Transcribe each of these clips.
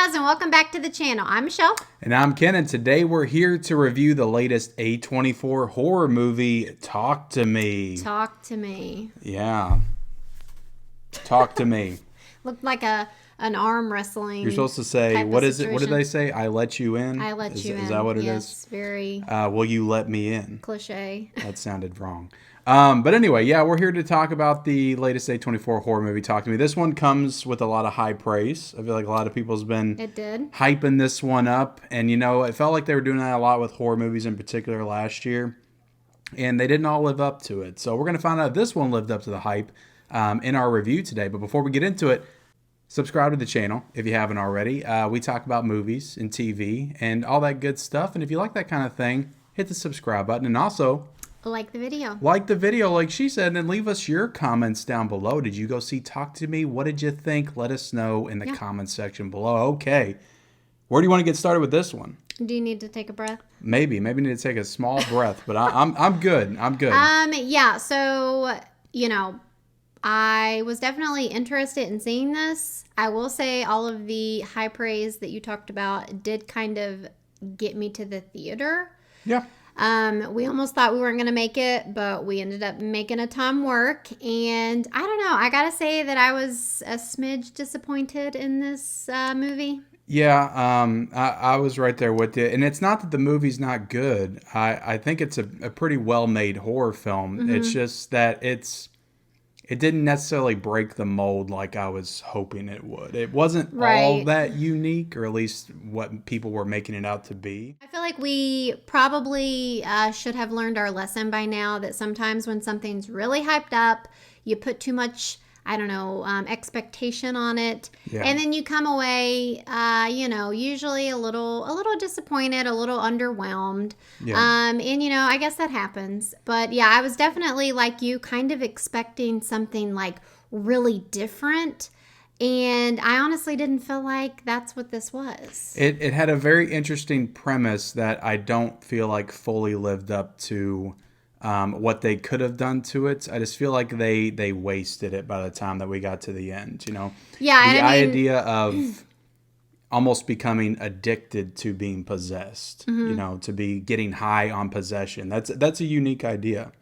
guys, and welcome back to the channel. I'm Michelle. And I'm Ken, and today we're here to review the latest A24 horror movie, Talk to Me. Talk to me. Yeah. Talk to me. Looked like an arm wrestling. You're supposed to say, what is it? What did they say? I let you in? I let you in. Is that what it is? Yes, very will you let me in? cliche. That sounded wrong. But anyway, yeah, we're here to talk about the latest A24 horror movie, Talk to Me. This one comes with a lot of high praise. I feel like a lot of people's been hyping this one up. And, you know, it felt like they were doing that a lot with horror movies in particular last year. And they didn't all live up to it. So we're going to find out if this one lived up to the hype in our review today. But before we get into it, subscribe to the channel if you haven't already. We talk about movies and TV and all that good stuff. And if you like that kind of thing, hit the subscribe button. And also, like the video. Like the video, like she said, and leave us your comments down below. Did you go see Talk to Me? What did you think? Let us know in the comments section below. Okay. Where do you want to get started with this one? Do you need to take a breath? Maybe need to take a small breath, but I'm good. I'm good. Yeah, so, you know, I was definitely interested in seeing this. I will say all of the high praise that you talked about did kind of get me to the theater. Yeah. We almost thought we weren't going to make it, but we ended up making a ton work. And I don't know. I got to say that I was a smidge disappointed in this movie. Yeah, I was right there with you. And it's not that the movie's not good. I think it's a pretty well-made horror film. Mm-hmm. It's just that it didn't necessarily break the mold like I was hoping it would. It wasn't all that unique, or at least what people were making it out to be. I feel like we probably should have learned our lesson by now that sometimes when something's really hyped up, you put too much, I don't know, expectation on it. Yeah. And then you come away, usually a little disappointed, a little underwhelmed. Yeah. And, I guess that happens. But, yeah, I was definitely, like you, kind of expecting something, like, really different. And I honestly didn't feel like that's what this was. It had a very interesting premise that I don't feel like fully lived up to what they could have done to it. I just feel like they wasted it by the time that we got to the end, Yeah, the idea of almost becoming addicted to being possessed, mm-hmm. To be getting high on possession. That's a unique idea.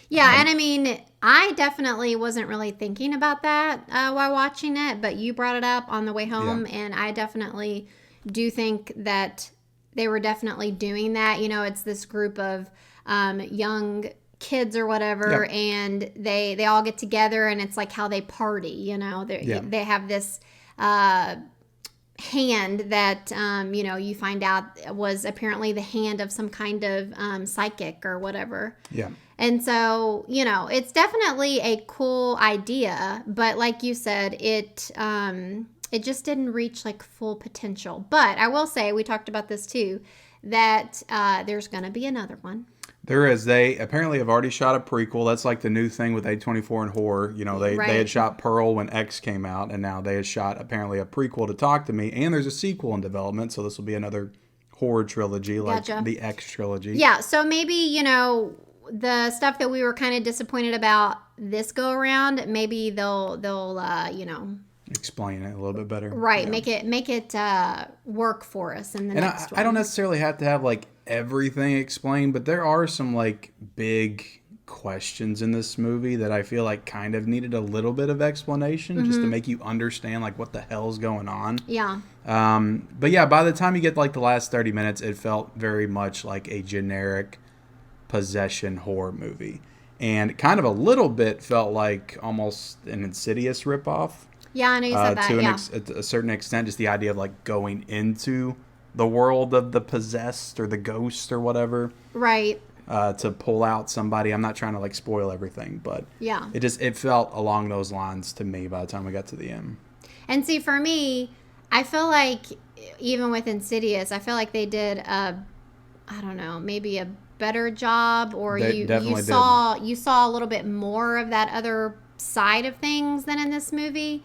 Yeah, and I definitely wasn't really thinking about that while watching it, but you brought it up on the way home, and I definitely do think that they were definitely doing that. It's this group of young kids or whatever, and they all get together, and it's like how they party. They have this hand that you find out was apparently the hand of some kind of psychic or whatever. Yeah. And so, it's definitely a cool idea, but like you said, it just didn't reach like full potential. But I will say, we talked about this too, that there's going to be another one. There is. They apparently have already shot a prequel. That's like the new thing with A24 and horror. They had shot Pearl when X came out, and now they had shot apparently a prequel to Talk to Me, and there's a sequel in development, so this will be another horror trilogy, like the X trilogy. Yeah, so maybe, the stuff that we were kind of disappointed about this go around, maybe they'll explain it a little bit better. Right, yeah. Make it work for us in the next one. I don't necessarily have to have like everything explained, but there are some like big questions in this movie that I feel like kind of needed a little bit of explanation, mm-hmm. just to make you understand like what the hell's going on. Yeah. But yeah, by the time you get like the last 30 minutes, it felt very much like a generic possession horror movie, and kind of a little bit felt like almost an Insidious ripoff. Yeah, I know you said that. To a certain extent, just the idea of like going into the world of the possessed or the ghost or whatever. Right. To pull out somebody. I'm not trying to like spoil everything, but yeah, it felt along those lines to me by the time we got to the end. And see, for me, I feel like even with Insidious, I feel like they did maybe a better job, or you saw a little bit more of that other side of things than in this movie.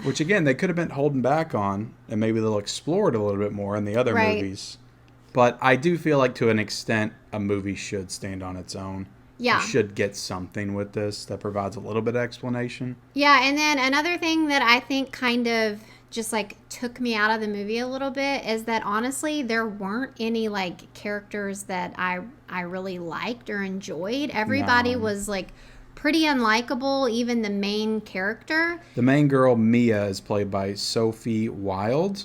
Which again, they could have been holding back on, and maybe they'll explore it a little bit more in the other movies. But I do feel like to an extent, a movie should stand on its own. Yeah. You should get something with this that provides a little bit of explanation. Yeah, and then another thing that I think kind of just like took me out of the movie a little bit is that honestly there weren't any like characters that I really liked or enjoyed. Everybody was like pretty unlikable, even the main character. The main girl, Mia, is played by Sophie Wilde.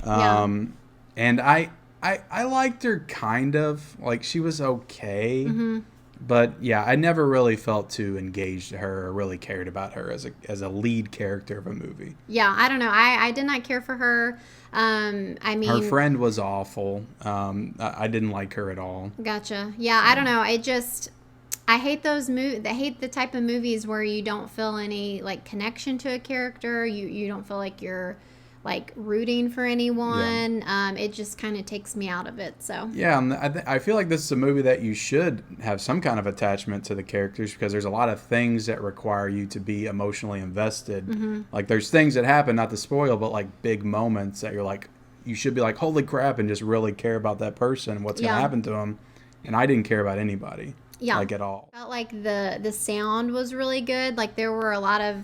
And I liked her kind of. Like, she was okay. Mm-hmm. But yeah, I never really felt too engaged to her or really cared about her as a lead character of a movie. Yeah, I don't know. I did not care for her. I mean, her friend was awful. I didn't like her at all. Gotcha. Yeah, I don't know. I hate those I hate the type of movies where you don't feel any like connection to a character. You don't feel like you're like rooting for anyone. Yeah. It just kind of takes me out of it. So yeah, and I feel like this is a movie that you should have some kind of attachment to the characters, because there's a lot of things that require you to be emotionally invested. Mm-hmm. Like, there's things that happen, not to spoil, but like big moments that you're like, you should be like, holy crap, and just really care about that person, what's going to happen to them. And I didn't care about anybody. Yeah. Like, at all. I felt like the sound was really good. Like, there were a lot of...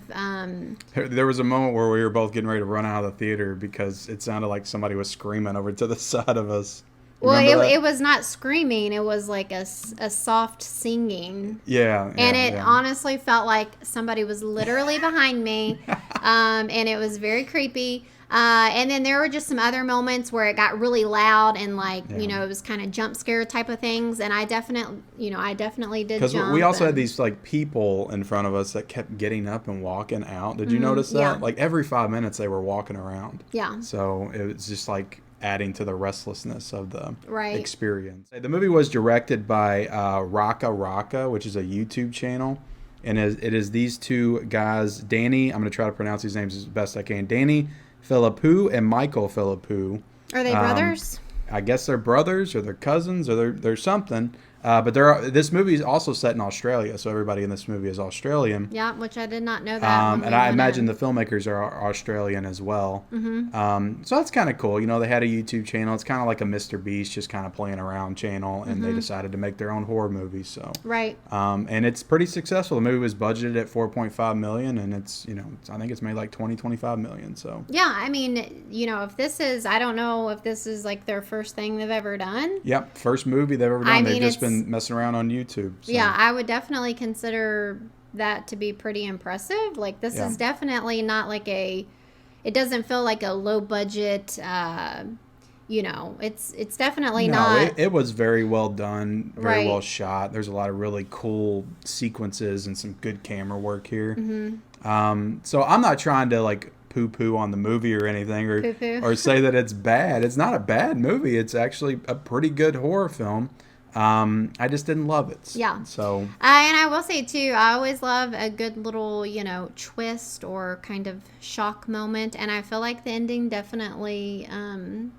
There was a moment where we were both getting ready to run out of the theater because it sounded like somebody was screaming over to the side of us. Well, it was not screaming. It was like a soft singing. Yeah. And it honestly felt like somebody was literally behind me. And it was very creepy. And then there were just some other moments where it got really loud and like, it was kind of jump scare type of things. And I definitely did jump. Because we also had these like people in front of us that kept getting up and walking out. Did you notice that? Yeah. Like, every 5 minutes they were walking around. Yeah. So it was just like adding to the restlessness of the experience. The movie was directed by Raka Raka, which is a YouTube channel. And it is these two guys, Danny, I'm going to try to pronounce these names as best I can, Danny Philippou and Michael Philippou. Are they brothers? I guess they're brothers, or they're cousins, or they're something. But this movie is also set in Australia, so everybody in this movie is Australian. Yeah, which I did not know that. And I imagine the filmmakers are Australian as well. Mm-hmm. So that's kind of cool. They had a YouTube channel. It's kind of like a Mr. Beast, just kind of playing around channel, and they decided to make their own horror movie. So right. And it's pretty successful. The movie was budgeted at $4.5 million, and it's I think it's made like $20-25 million. So yeah, I mean, if this is, I don't know if this is like their first thing they've ever done. Yep, first movie they've ever done. They've just been messing around on YouTube. So. Yeah, I would definitely consider that to be pretty impressive. Like, this is definitely not like it doesn't feel like a low budget, it's definitely not. It was very well done, very well shot. There's a lot of really cool sequences and some good camera work here. Mm-hmm. So I'm not trying to like poo-poo on the movie or anything, or say that it's bad. It's not a bad movie. It's actually a pretty good horror film. I just didn't love it. Yeah. So. And I will say too, I always love a good little, twist or kind of shock moment, and I feel like the ending definitely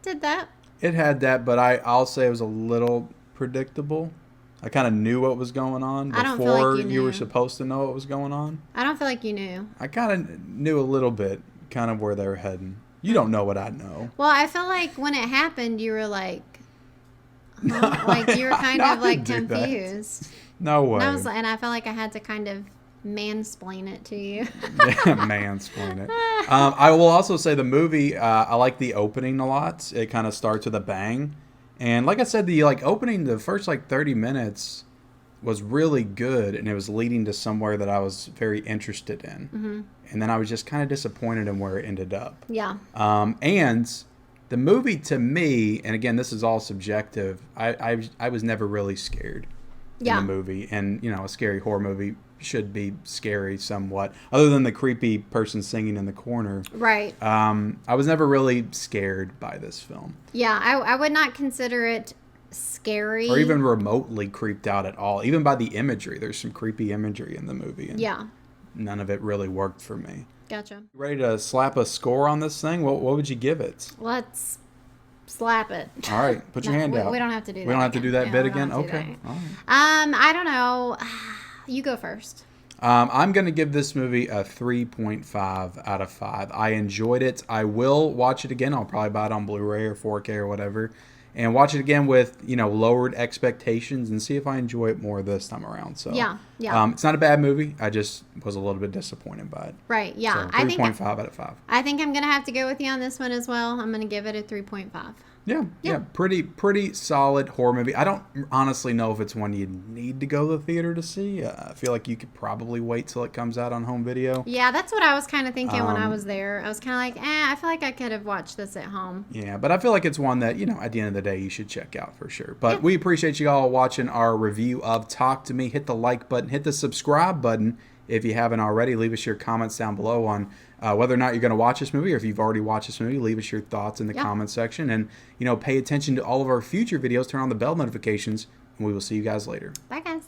did that. It had that, but I'll say it was a little predictable. I kind of knew what was going on before you were supposed to know what was going on. I don't feel like you knew. I kind of knew a little bit, kind of where they were heading. You don't know what I know. Well, I feel like when it happened, you were like. Like, you were kind of like confused. No way. And I felt like I had to kind of mansplain it to you. Mansplain it. I will also say the movie, I like the opening a lot. It kind of starts with a bang. And like I said, the opening, the first 30 minutes was really good, and it was leading to somewhere that I was very interested in. Mm-hmm. And then I was just kind of disappointed in where it ended up. Yeah. And the movie, to me, and again, this is all subjective, I was never really scared in the movie. And, a scary horror movie should be scary somewhat, other than the creepy person singing in the corner. Right. I was never really scared by this film. Yeah, I would not consider it scary. Or even remotely creeped out at all. Even by the imagery. There's some creepy imagery in the movie. And none of it really worked for me. Gotcha. Ready to slap a score on this thing? What would you give it? Let's slap it. All right, put your hand out. We don't have to do that. We don't have to do that bit again? Okay. All right. I don't know. You go first. I'm going to give this movie a 3.5 out of 5. I enjoyed it. I will watch it again. I'll probably buy it on Blu-ray or 4K or whatever and watch it again with, lowered expectations and see if I enjoy it more this time around. So yeah. It's not a bad movie. I just was a little bit disappointed by it. Right. Yeah. So 3.5 out of 5. I think I'm gonna have to go with you on this one as well. I'm gonna give it a 3.5. Yeah. Pretty solid horror movie. I don't honestly know if it's one you need to go to the theater to see. I feel like you could probably wait till it comes out on home video. Yeah, that's what I was kind of thinking when I was there. I was kind of like, I feel like I could have watched this at home. Yeah, but I feel like it's one that, at the end of the day, you should check out for sure. But we appreciate you all watching our review of Talk to Me. Hit the like button, hit the subscribe button if you haven't already. Leave us your comments down below on whether or not you're going to watch this movie, or if you've already watched this movie, leave us your thoughts in the comment section. And, pay attention to all of our future videos. Turn on the bell notifications, and we will see you guys later. Bye, guys.